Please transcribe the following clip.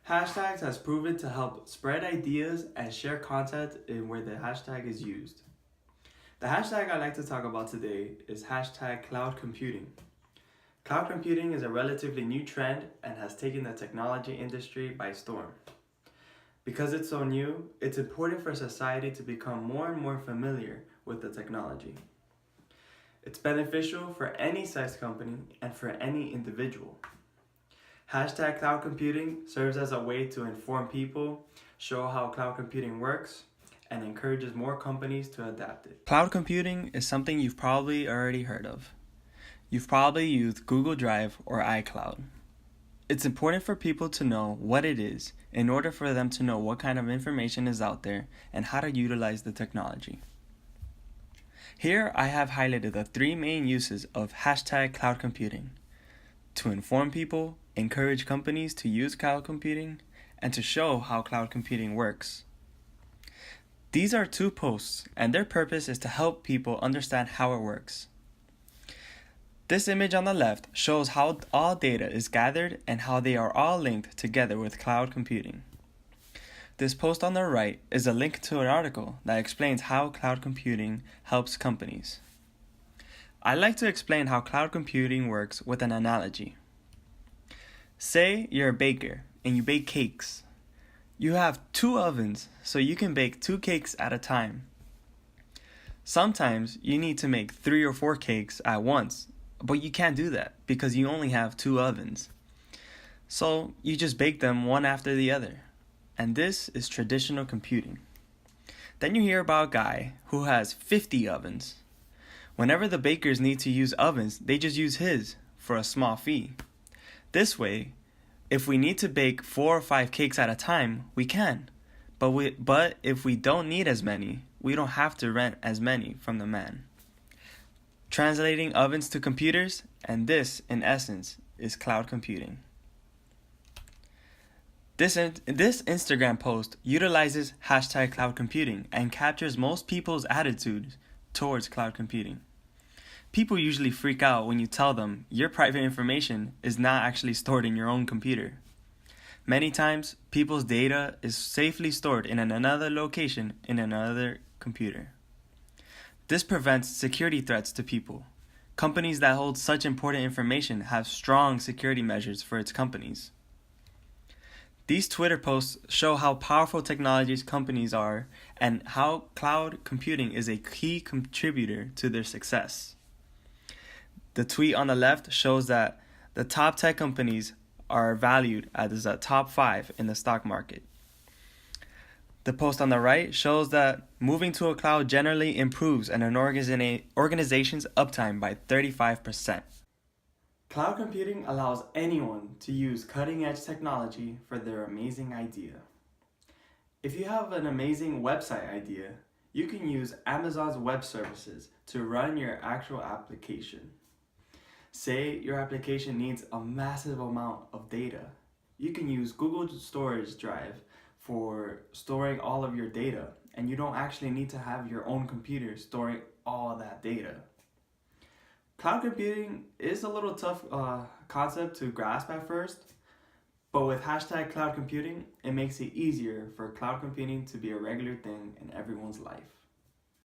Hashtags has proven to help spread ideas and share content in where the hashtag is used. The hashtag I'd like to talk about today is hashtag cloud computing. Cloud computing is a relatively new trend and has taken the technology industry by storm. Because it's so new, it's important for society to become more and more familiar with the technology. It's beneficial for any size company and for any individual. Hashtag cloud computing serves as a way to inform people, show how cloud computing works, and encourages more companies to adapt it. Cloud computing is something you've probably already heard of. You've probably used Google Drive or iCloud. It's important for people to know what it is in order for them to know what kind of information is out there and how to utilize the technology. Here I have highlighted the three main uses of hashtag cloud computing: to inform people, encourage companies to use cloud computing, and to show how cloud computing works. These are two posts, and their purpose is to help people understand how it works. This image on the left shows how all data is gathered and how they are all linked together with cloud computing. This post on the right is a link to an article that explains how cloud computing helps companies. I like to explain how cloud computing works with an analogy. Say you're a baker and you bake cakes. You have 2 ovens, so you can bake 2 cakes at a time. Sometimes you need to make 3 or 4 cakes at once, but you can't do that because you only have 2 ovens. So you just bake them one after the other. And this is traditional computing. Then you hear about a guy who has 50 ovens. Whenever the bakers need to use ovens, they just use his for a small fee. This way, if we need to bake 4 or 5 cakes at a time, we can. But if we don't need as many, we don't have to rent as many from the man. Translating ovens to computers, and this, in essence, is cloud computing. This Instagram post utilizes hashtag cloud computing and captures most people's attitudes towards cloud computing. People usually freak out when you tell them your private information is not actually stored in your own computer. Many times, people's data is safely stored in another location in another computer. This prevents security threats to people. Companies that hold such important information have strong security measures for its companies. These Twitter posts show how powerful technologies companies are and how cloud computing is a key contributor to their success. The tweet on the left shows that the top tech companies are valued as the top 5 in the stock market. The post on the right shows that moving to a cloud generally improves an organization's uptime by 35%. Cloud computing allows anyone to use cutting-edge technology for their amazing idea. If you have an amazing website idea, you can use Amazon's web services to run your actual application. Say your application needs a massive amount of data. You can use Google Storage Drive for storing all of your data, and you don't actually need to have your own computer storing all that data. Cloud computing is a little tough concept to grasp at first, but with hashtag cloud computing, it makes it easier for cloud computing to be a regular thing in everyone's life.